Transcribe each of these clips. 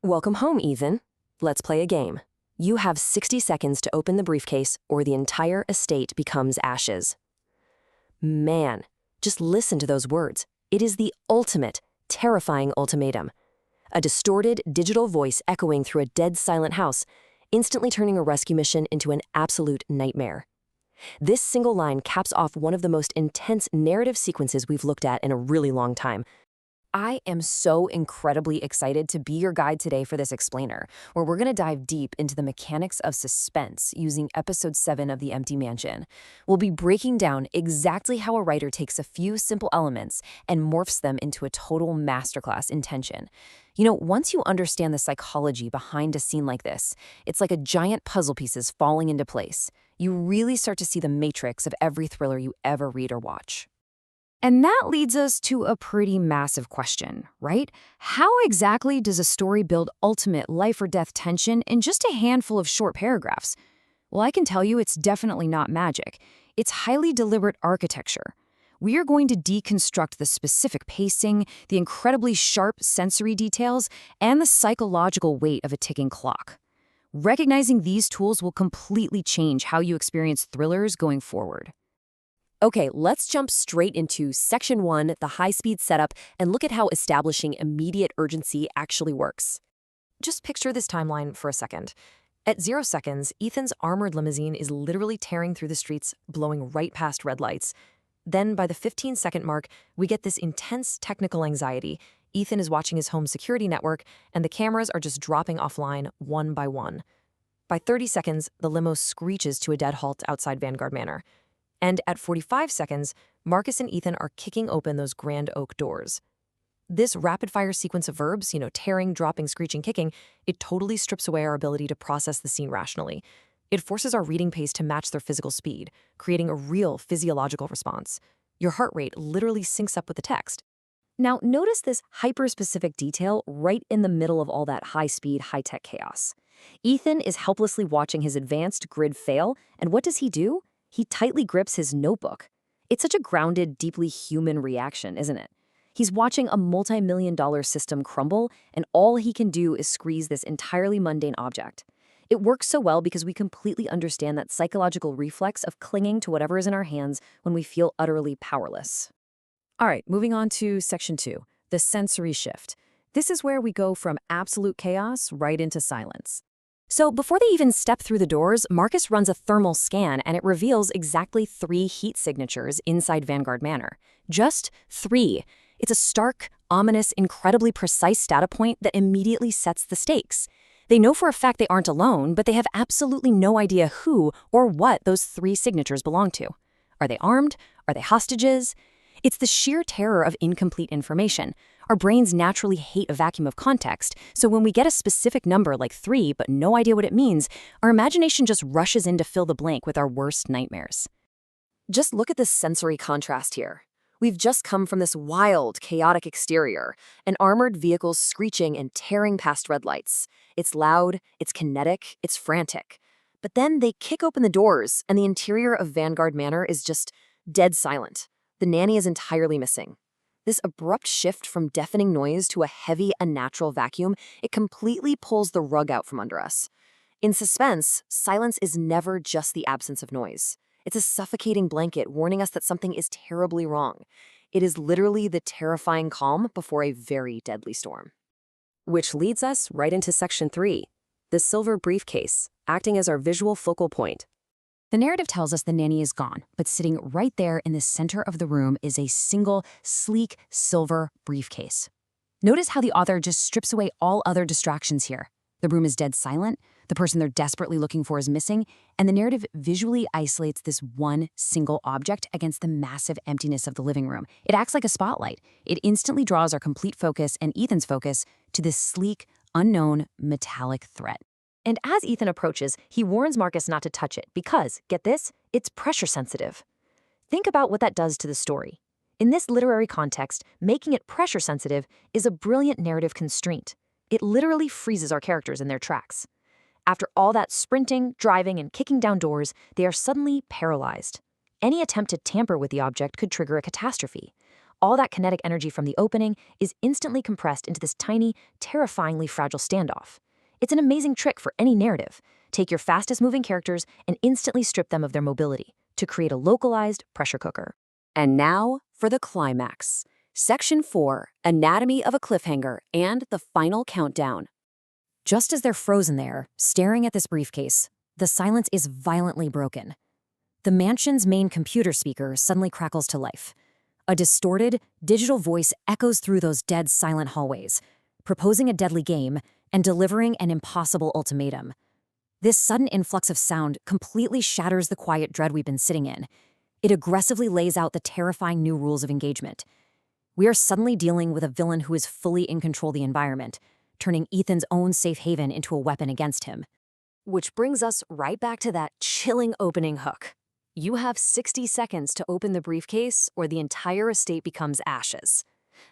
Welcome home, Ethan. Let's play a game. You have 60 seconds to open the briefcase, or the entire estate becomes ashes. Man, just listen to those words. It is the ultimate, terrifying ultimatum. A distorted digital voice echoing through a dead silent house, instantly turning a rescue mission into an absolute nightmare. This single line caps off one of the most intense narrative sequences we've looked at in a really long time. I am so incredibly excited to be your guide today for this explainer, where we're going to dive deep into the mechanics of suspense using episode 7 of The Empty Mansion. We'll be breaking down exactly how a writer takes a few simple elements and morphs them into a total masterclass in tension. Once you understand the psychology behind a scene like this, it's like a giant puzzle pieces falling into place. You really start to see the matrix of every thriller you ever read or watch. And that leads us to a pretty massive question, right? How exactly does a story build ultimate life or death tension in just a handful of short paragraphs? Well, I can tell you it's definitely not magic. It's highly deliberate architecture. We are going to deconstruct the specific pacing, the incredibly sharp sensory details, and the psychological weight of a ticking clock. Recognizing these tools will completely change how you experience thrillers going forward. Okay, let's jump straight into Section 1, the high-speed setup, and look at how establishing immediate urgency actually works. Just picture this timeline for a second. At 0 seconds, Ethan's armored limousine is literally tearing through the streets, blowing right past red lights. Then, by the 15-second mark, we get this intense technical anxiety. Ethan is watching his home security network, and the cameras are just dropping offline one by one. By 30 seconds, the limo screeches to a dead halt outside Vanguard Manor. And at 45 seconds, Marcus and Ethan are kicking open those grand oak doors. This rapid-fire sequence of verbs, tearing, dropping, screeching, kicking, it totally strips away our ability to process the scene rationally. It forces our reading pace to match their physical speed, creating a real physiological response. Your heart rate literally syncs up with the text. Now, notice this hyper-specific detail right in the middle of all that high-speed, high-tech chaos. Ethan is helplessly watching his advanced grid fail, and what does he do? He tightly grips his notebook. It's such a grounded, deeply human reaction, isn't it? He's watching a multi-million-dollar system crumble, and all he can do is squeeze this entirely mundane object. It works so well because we completely understand that psychological reflex of clinging to whatever is in our hands when we feel utterly powerless. All right, moving on to Section 2, the sensory shift. This is where we go from absolute chaos right into silence. So before they even step through the doors, Marcus runs a thermal scan and it reveals exactly 3 heat signatures inside Vanguard Manor. Just 3. It's a stark, ominous, incredibly precise data point that immediately sets the stakes. They know for a fact they aren't alone, but they have absolutely no idea who or what those 3 signatures belong to. Are they armed? Are they hostages? It's the sheer terror of incomplete information. Our brains naturally hate a vacuum of context, so when we get a specific number like 3 but no idea what it means, our imagination just rushes in to fill the blank with our worst nightmares. Just look at this sensory contrast here. We've just come from this wild, chaotic exterior, an armored vehicle screeching and tearing past red lights. It's loud, it's kinetic, it's frantic. But then they kick open the doors, and the interior of Vanguard Manor is just dead silent. The nanny is entirely missing. This abrupt shift from deafening noise to a heavy, unnatural vacuum, it completely pulls the rug out from under us. In suspense, silence is never just the absence of noise. It's a suffocating blanket warning us that something is terribly wrong. It is literally the terrifying calm before a very deadly storm. Which leads us right into Section 3, the silver briefcase, acting as our visual focal point. The narrative tells us the nanny is gone, but sitting right there in the center of the room is a single, sleek, silver briefcase. Notice how the author just strips away all other distractions here. The room is dead silent, the person they're desperately looking for is missing, and the narrative visually isolates this one single object against the massive emptiness of the living room. It acts like a spotlight. It instantly draws our complete focus and Ethan's focus to this sleek, unknown, metallic threat. And as Ethan approaches, he warns Marcus not to touch it because, get this, it's pressure sensitive. Think about what that does to the story. In this literary context, making it pressure sensitive is a brilliant narrative constraint. It literally freezes our characters in their tracks. After all that sprinting, driving, and kicking down doors, they are suddenly paralyzed. Any attempt to tamper with the object could trigger a catastrophe. All that kinetic energy from the opening is instantly compressed into this tiny, terrifyingly fragile standoff. It's an amazing trick for any narrative. Take your fastest-moving characters and instantly strip them of their mobility to create a localized pressure cooker. And now for the climax. Section 4, Anatomy of a Cliffhanger and the Final Countdown. Just as they're frozen there, staring at this briefcase, the silence is violently broken. The mansion's main computer speaker suddenly crackles to life. A distorted, digital voice echoes through those dead, silent hallways, proposing a deadly game and delivering an impossible ultimatum. This sudden influx of sound completely shatters the quiet dread we've been sitting in. It aggressively lays out the terrifying new rules of engagement. We are suddenly dealing with a villain who is fully in control of the environment, turning Ethan's own safe haven into a weapon against him. Which brings us right back to that chilling opening hook. You have 60 seconds to open the briefcase or the entire estate becomes ashes.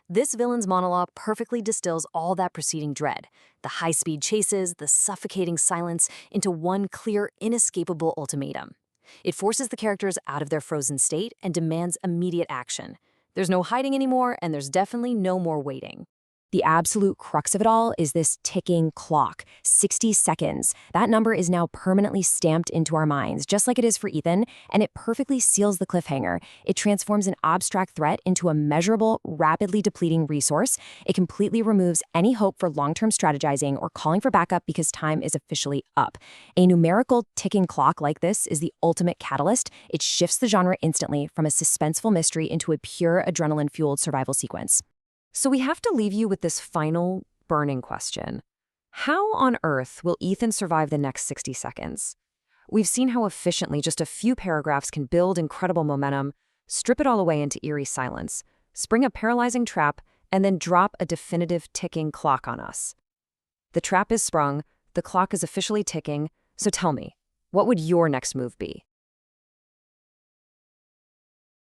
This villain's monologue perfectly distills all that preceding dread, the high-speed chases, the suffocating silence, into one clear, inescapable ultimatum. It forces the characters out of their frozen state and demands immediate action. There's no hiding anymore, and there's definitely no more waiting. The absolute crux of it all is this ticking clock, 60 seconds. That number is now permanently stamped into our minds, just like it is for Ethan, and it perfectly seals the cliffhanger. It transforms an abstract threat into a measurable, rapidly depleting resource. It completely removes any hope for long-term strategizing or calling for backup because time is officially up. A numerical ticking clock like this is the ultimate catalyst. It shifts the genre instantly from a suspenseful mystery into a pure adrenaline-fueled survival sequence. So we have to leave you with this final, burning question. How on earth will Ethan survive the next 60 seconds? We've seen how efficiently just a few paragraphs can build incredible momentum, strip it all away into eerie silence, spring a paralyzing trap, and then drop a definitive ticking clock on us. The trap is sprung, the clock is officially ticking, so tell me, what would your next move be?